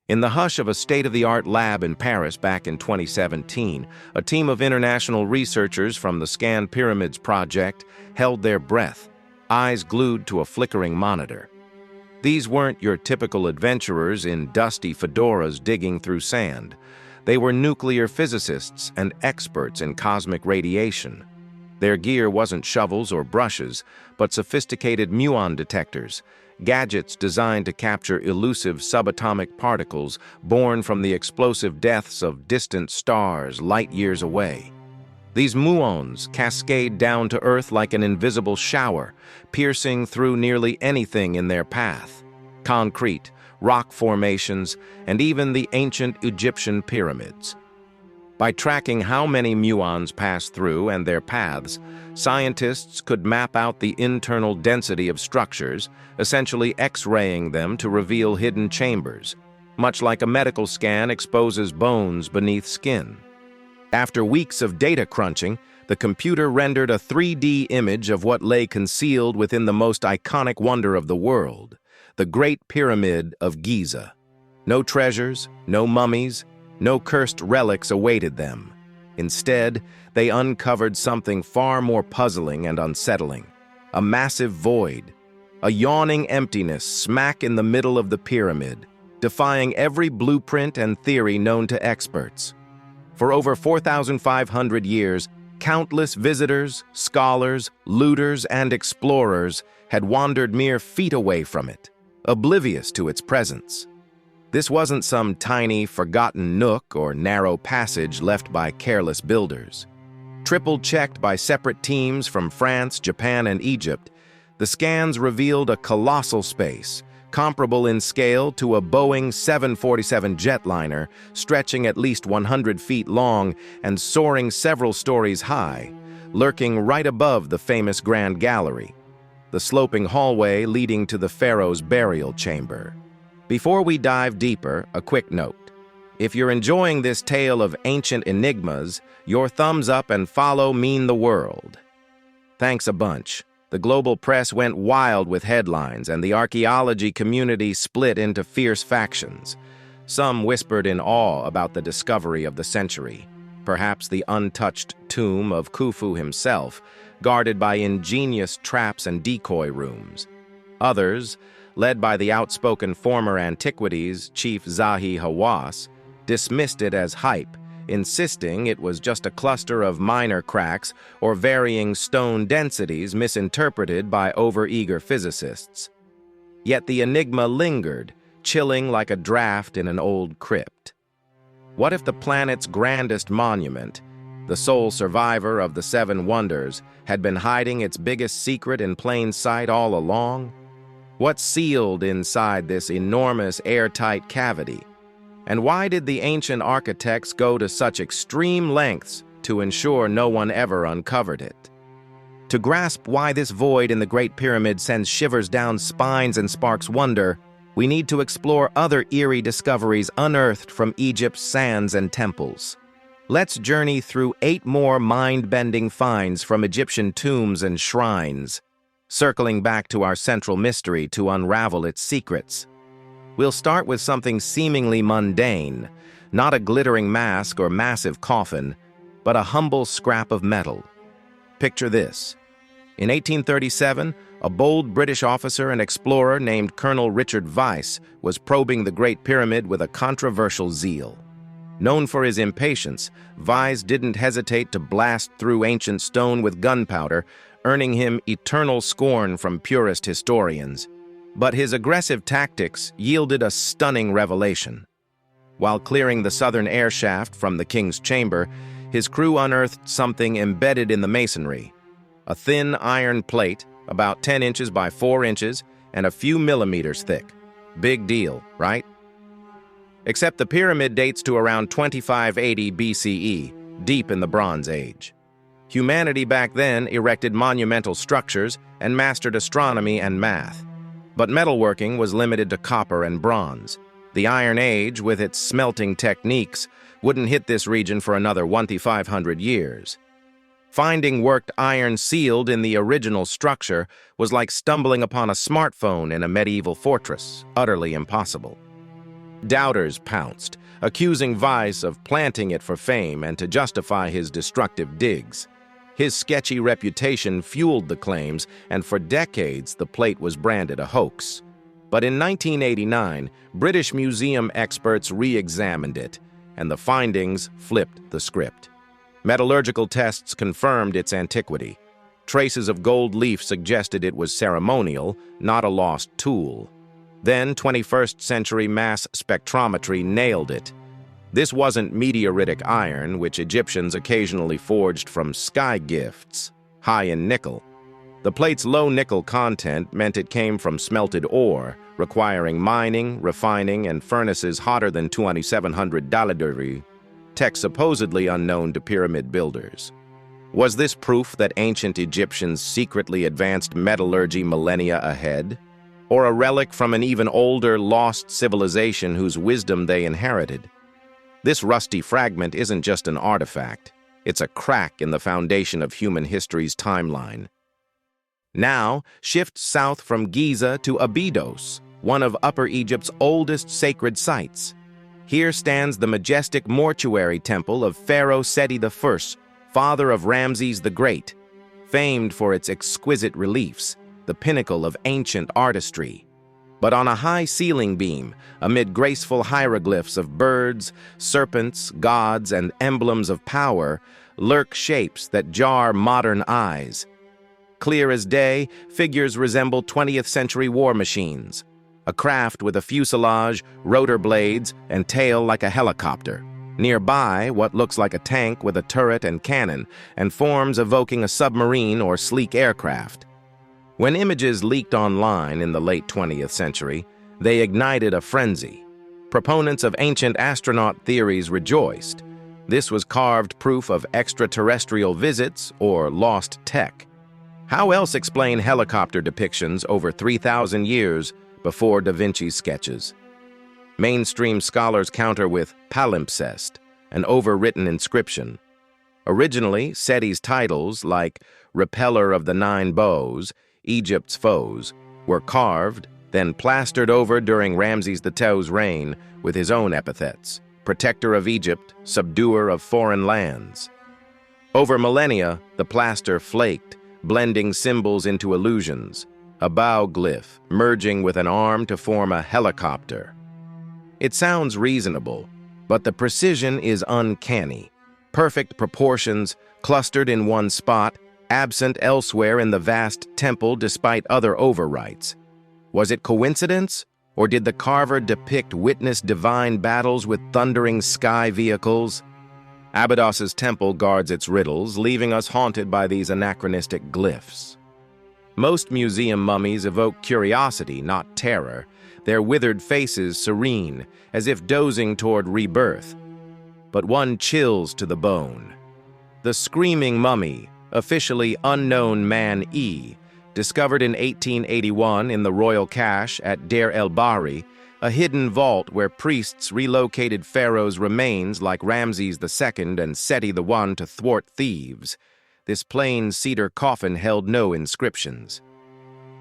In the hush of a state-of-the-art lab in Paris back in 2017, a team of international researchers from the Scan Pyramids project held their breath, eyes glued to a flickering monitor. These weren't your typical adventurers in dusty fedoras digging through sand. They were nuclear physicists and experts in cosmic radiation. Their gear wasn't shovels or brushes, but sophisticated muon detectors, gadgets designed to capture elusive subatomic particles born from the explosive deaths of distant stars light years away. These muons cascade down to Earth like an invisible shower, piercing through nearly anything in their path: concrete, rock formations, and even the ancient Egyptian pyramids. By tracking how many muons pass through and their paths, scientists could map out the internal density of structures, essentially X-raying them to reveal hidden chambers, much like a medical scan exposes bones beneath skin. After weeks of data crunching, the computer rendered a 3D image of what lay concealed within the most iconic wonder of the world, the Great Pyramid of Giza. No treasures, no mummies, no cursed relics awaited them. Instead, they uncovered something far more puzzling and unsettling: a massive void, a yawning emptiness smack in the middle of the pyramid, defying every blueprint and theory known to experts. For over 4,500 years, countless visitors, scholars, looters, and explorers had wandered mere feet away from it, oblivious to its presence. This wasn't some tiny, forgotten nook or narrow passage left by careless builders. Triple-checked by separate teams from France, Japan, and Egypt, the scans revealed a colossal space, comparable in scale to a Boeing 747 jetliner, stretching at least 100 feet long and soaring several stories high, lurking right above the famous Grand Gallery, the sloping hallway leading to the pharaoh's burial chamber. Before we dive deeper, a quick note. If you're enjoying this tale of ancient enigmas, your thumbs up and follow mean the world. Thanks a bunch. The global press went wild with headlines, and the archaeology community split into fierce factions. Some whispered in awe about the discovery of the century, perhaps the untouched tomb of Khufu himself, guarded by ingenious traps and decoy rooms. Others, led by the outspoken former Antiquities chief Zahi Hawass, dismissed it as hype, insisting it was just a cluster of minor cracks or varying stone densities misinterpreted by overeager physicists. Yet the enigma lingered, chilling like a draft in an old crypt. What if the planet's grandest monument, the sole survivor of the Seven Wonders, had been hiding its biggest secret in plain sight all along? What's sealed inside this enormous airtight cavity? And why did the ancient architects go to such extreme lengths to ensure no one ever uncovered it? To grasp why this void in the Great Pyramid sends shivers down spines and sparks wonder, we need to explore other eerie discoveries unearthed from Egypt's sands and temples. Let's journey through 8 more mind-bending finds from Egyptian tombs and shrines, circling back to our central mystery to unravel its secrets. We'll start with something seemingly mundane, not a glittering mask or massive coffin, but a humble scrap of metal. Picture this. In 1837, a bold British officer and explorer named Colonel Richard Weiss was probing the Great Pyramid with a controversial zeal. Known for his impatience, Weiss didn't hesitate to blast through ancient stone with gunpowder, earning him eternal scorn from purist historians. But his aggressive tactics yielded a stunning revelation. While clearing the southern air shaft from the king's chamber, his crew unearthed something embedded in the masonry: a thin iron plate, about 10 inches by 4 inches and a few millimeters thick. Big deal, right? Except the pyramid dates to around 2580 BCE, deep in the Bronze Age. Humanity back then erected monumental structures and mastered astronomy and math. But metalworking was limited to copper and bronze. The Iron Age, with its smelting techniques, wouldn't hit this region for another 1,500 years. Finding worked iron sealed in the original structure was like stumbling upon a smartphone in a medieval fortress, utterly impossible. Doubters pounced, accusing Weiss of planting it for fame and to justify his destructive digs. His sketchy reputation fueled the claims, and for decades the plate was branded a hoax. But in 1989, British museum experts re-examined it, and the findings flipped the script. Metallurgical tests confirmed its antiquity. Traces of gold leaf suggested it was ceremonial, not a lost tool. Then 21st century mass spectrometry nailed it. This wasn't meteoritic iron, which Egyptians occasionally forged from sky gifts, high in nickel. The plate's low nickel content meant it came from smelted ore, requiring mining, refining, and furnaces hotter than 2700 degrees, tech supposedly unknown to pyramid builders. Was this proof that ancient Egyptians secretly advanced metallurgy millennia ahead? Or a relic from an even older, lost civilization whose wisdom they inherited? This rusty fragment isn't just an artifact. It's a crack in the foundation of human history's timeline. Now, shift south from Giza to Abydos, one of Upper Egypt's oldest sacred sites. Here stands the majestic mortuary temple of Pharaoh Seti I, father of Ramses the Great, famed for its exquisite reliefs, the pinnacle of ancient artistry. But on a high ceiling beam, amid graceful hieroglyphs of birds, serpents, gods, and emblems of power, lurk shapes that jar modern eyes. Clear as day, figures resemble 20th century war machines, a craft with a fuselage, rotor blades, and tail like a helicopter. Nearby, what looks like a tank with a turret and cannon, and forms evoking a submarine or sleek aircraft. When images leaked online in the late 20th century, they ignited a frenzy. Proponents of ancient astronaut theories rejoiced. This was carved proof of extraterrestrial visits or lost tech. How else explain helicopter depictions over 3,000 years before Da Vinci's sketches? Mainstream scholars counter with palimpsest, an overwritten inscription. Originally, Seti's titles, like Repeller of the Nine Bows, Egypt's Foes, were carved, then plastered over during Ramses II's reign with his own epithets: Protector of Egypt, Subduer of Foreign Lands. Over millennia, the plaster flaked, blending symbols into illusions, a bow glyph merging with an arm to form a helicopter. It sounds reasonable, but the precision is uncanny. Perfect proportions, clustered in one spot, absent elsewhere in the vast temple despite other overwrites. Was it coincidence, or did the carver depict witness divine battles with thundering sky vehicles? Abydos's temple guards its riddles, leaving us haunted by these anachronistic glyphs. Most museum mummies evoke curiosity, not terror, their withered faces serene, as if dozing toward rebirth. But one chills to the bone. The Screaming Mummy, officially Unknown Man E, discovered in 1881 in the royal cache at Deir el-Bahri, a hidden vault where priests relocated pharaohs' remains like Ramses II and Seti I to thwart thieves. This plain cedar coffin held no inscriptions.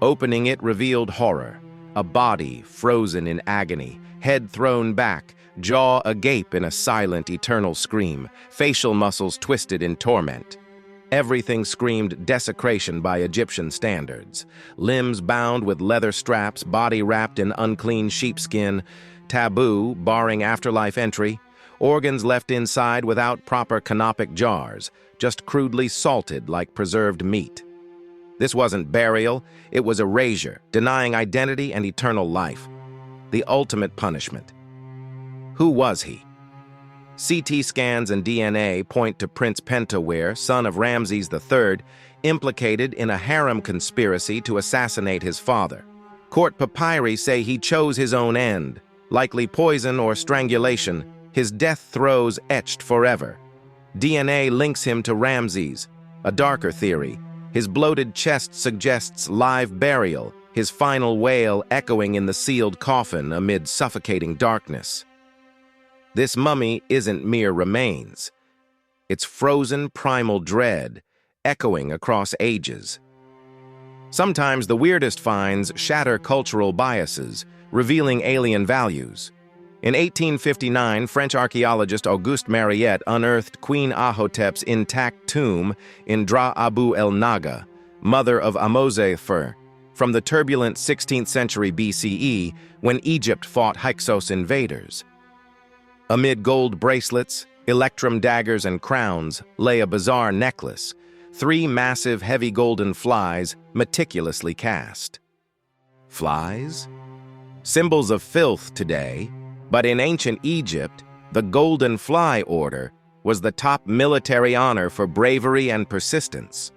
Opening it revealed horror, a body frozen in agony, head thrown back, jaw agape in a silent, eternal scream, facial muscles twisted in torment. Everything screamed desecration by Egyptian standards. Limbs bound with leather straps, body wrapped in unclean sheepskin, taboo barring afterlife entry, organs left inside without proper canopic jars, just crudely salted like preserved meat. This wasn't burial, it was erasure, denying identity and eternal life. The ultimate punishment. Who was he? CT scans and DNA point to Prince Pentawere, son of Ramses III, implicated in a harem conspiracy to assassinate his father. Court papyri say he chose his own end, likely poison or strangulation, his death throes etched forever. DNA links him to Ramses. A darker theory: his bloated chest suggests live burial, his final wail echoing in the sealed coffin amid suffocating darkness. This mummy isn't mere remains. It's frozen primal dread, echoing across ages. Sometimes the weirdest finds shatter cultural biases, revealing alien values. In 1859, French archaeologist Auguste Mariette unearthed Queen Ahotep's intact tomb in Dra Abu el Naga, mother of Amose-Fer, from the turbulent 16th century BCE when Egypt fought Hyksos invaders. Amid gold bracelets, electrum daggers, and crowns lay a bizarre necklace, 3 massive heavy golden flies meticulously cast. Flies? Symbols of filth today, but in ancient Egypt, the Golden Fly Order was the top military honor for bravery and persistence,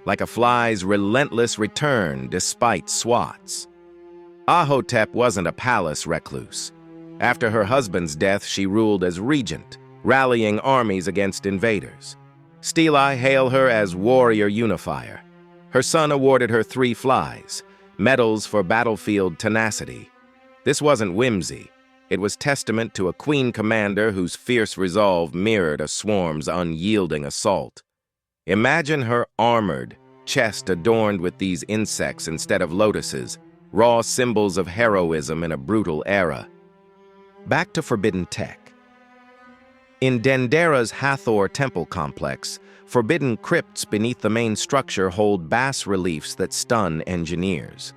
like a fly's relentless return despite swats. Ahotep wasn't a palace recluse. After her husband's death, she ruled as regent, rallying armies against invaders. Stelae hail her as warrior unifier. Her son awarded her 3 flies, medals for battlefield tenacity. This wasn't whimsy. It was testament to a queen commander whose fierce resolve mirrored a swarm's unyielding assault. Imagine her armored, chest adorned with these insects instead of lotuses, raw symbols of heroism in a brutal era. Back to forbidden tech. In Dendera's Hathor temple complex, forbidden crypts beneath the main structure hold bas-reliefs that stun engineers.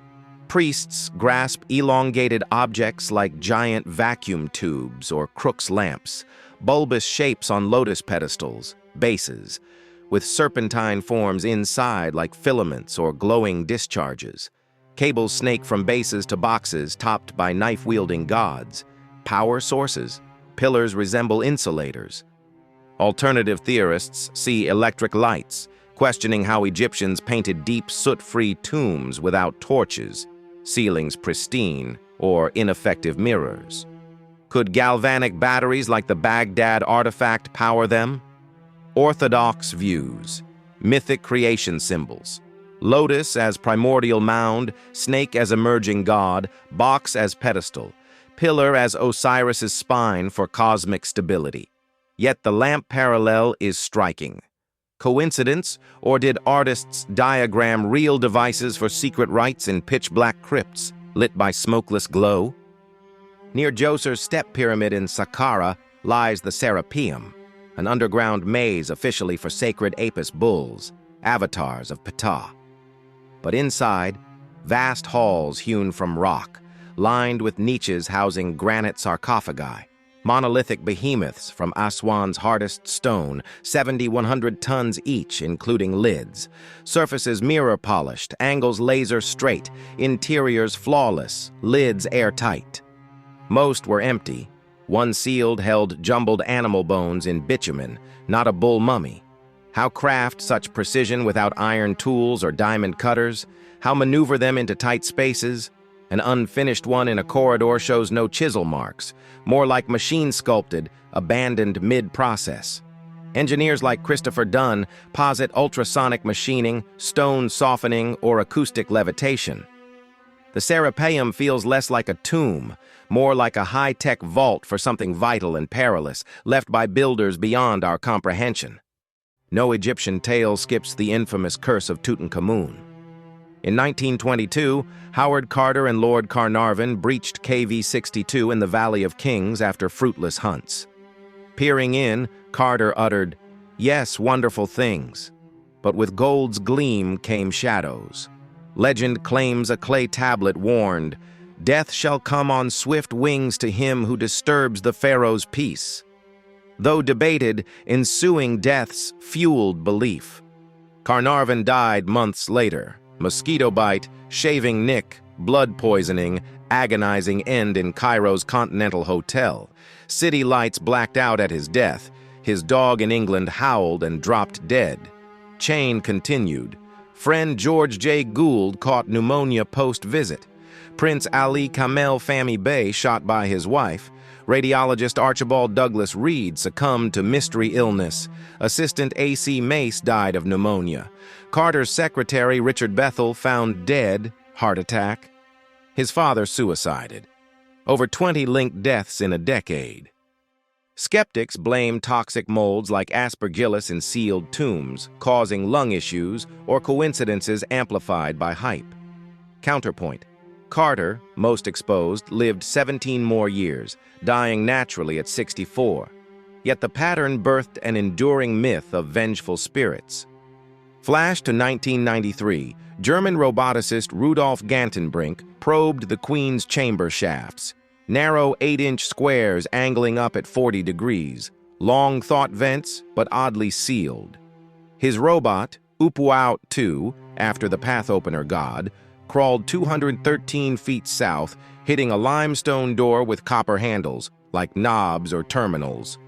Priests grasp elongated objects like giant vacuum tubes or Crookes lamps, bulbous shapes on lotus pedestals, bases, with serpentine forms inside like filaments or glowing discharges. Cables snake from bases to boxes topped by knife-wielding gods. Power sources. Pillars resemble insulators. Alternative theorists see electric lights, questioning how Egyptians painted deep soot-free tombs without torches, ceilings pristine, or ineffective mirrors. Could galvanic batteries like the Baghdad artifact power them? Orthodox views, mythic creation symbols, lotus as primordial mound, snake as emerging god, box as pedestal, pillar as Osiris's spine for cosmic stability. Yet the lamp parallel is striking. Coincidence, or did artists diagram real devices for secret rites in pitch-black crypts, lit by smokeless glow? Near Djoser's step pyramid in Saqqara lies the Serapeum, an underground maze officially for sacred Apis bulls, avatars of Ptah. But inside, vast halls hewn from rock, lined with niches housing granite sarcophagi, monolithic behemoths from Aswan's hardest stone, 7,100 tons each, including lids. Surfaces mirror-polished, angles laser-straight, interiors flawless, lids airtight. Most were empty. One sealed held jumbled animal bones in bitumen, not a bull mummy. How craft such precision without iron tools or diamond cutters? How maneuver them into tight spaces? An unfinished one in a corridor shows no chisel marks, more like machine-sculpted, abandoned mid-process. Engineers like Christopher Dunn posit ultrasonic machining, stone softening, or acoustic levitation. The Serapeum feels less like a tomb, more like a high-tech vault for something vital and perilous, left by builders beyond our comprehension. No Egyptian tale skips the infamous curse of Tutankhamun. In 1922, Howard Carter and Lord Carnarvon breached KV-62 in the Valley of Kings after fruitless hunts. Peering in, Carter uttered, "Yes, wonderful things." But with gold's gleam came shadows. Legend claims a clay tablet warned, "Death shall come on swift wings to him who disturbs the pharaoh's peace." Though debated, ensuing deaths fueled belief. Carnarvon died months later. Mosquito bite, shaving nick, blood poisoning, agonizing end in Cairo's Continental Hotel. City lights blacked out at his death. His dog in England howled and dropped dead. Chain continued. Friend George J. Gould caught pneumonia post-visit. Prince Ali Kamel Fahmy Bey shot by his wife. Radiologist Archibald Douglas Reed succumbed to mystery illness. Assistant A.C. Mace died of pneumonia. Carter's secretary, Richard Bethel, found dead, heart attack. His father suicided. Over 20 linked deaths in a decade. Skeptics blame toxic molds like aspergillus in sealed tombs, causing lung issues or coincidences amplified by hype. Counterpoint. Carter, most exposed, lived 17 more years, dying naturally at 64. Yet the pattern birthed an enduring myth of vengeful spirits. Flash to 1993, German roboticist Rudolf Gantenbrink probed the Queen's chamber shafts, narrow 8-inch squares angling up at 40 degrees, long thought vents but oddly sealed. His robot, Upuaut 2, after the path opener god, crawled 213 feet south, hitting a limestone door with copper handles, like knobs or terminals.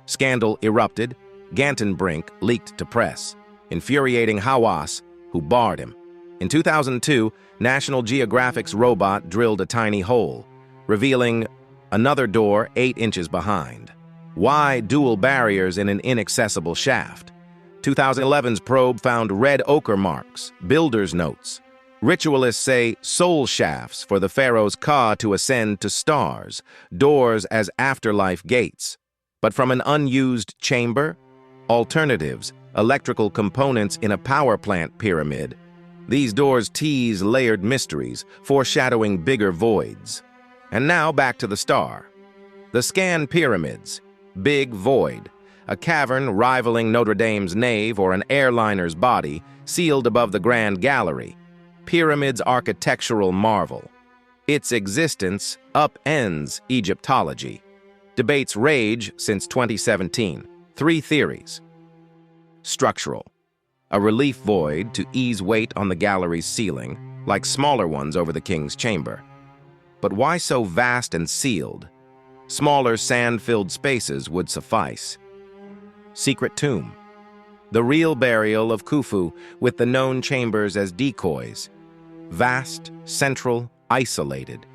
Scandal erupted. Gantenbrink leaked to press, infuriating Hawass, who barred him. In 2002, National Geographic's robot drilled a tiny hole, revealing another door 8 inches behind. Why dual barriers in an inaccessible shaft? 2011's probe found red ochre marks, builder's notes. Ritualists say soul shafts for the pharaoh's Ka to ascend to stars, doors as afterlife gates. But from an unused chamber? Alternatives, electrical components in a power plant pyramid. These doors tease layered mysteries, foreshadowing bigger voids. And now back to the star. The Scan Pyramids. Big void. A cavern rivaling Notre Dame's nave or an airliner's body, sealed above the Grand Gallery. Pyramid's architectural marvel. Its existence upends Egyptology. Debates rage since 2017. 3 theories. Structural. A relief void to ease weight on the gallery's ceiling, like smaller ones over the king's chamber. But why so vast and sealed? Smaller sand-filled spaces would suffice. Secret tomb. The real burial of Khufu, with the known chambers as decoys. Vast, central, isolated.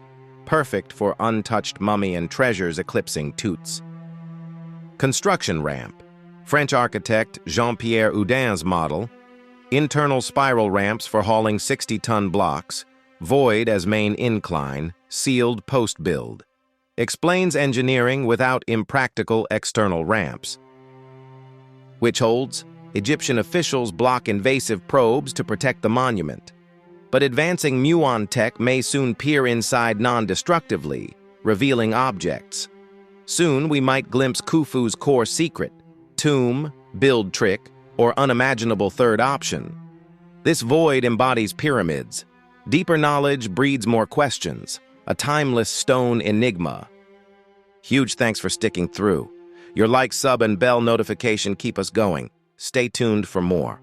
Perfect for untouched mummy and treasures eclipsing Toots. Construction ramp. French architect Jean-Pierre Houdin's model. Internal spiral ramps for hauling 60-ton blocks. Void as main incline. Sealed post-build. Explains engineering without impractical external ramps. Which holds, Egyptian officials block invasive probes to protect the monument. But advancing muon tech may soon peer inside non-destructively, revealing objects. Soon we might glimpse Khufu's core secret, tomb, build trick, or unimaginable third option. This void embodies pyramids. Deeper knowledge breeds more questions, a timeless stone enigma. Huge thanks for sticking through. Your like, sub, and bell notification keep us going. Stay tuned for more.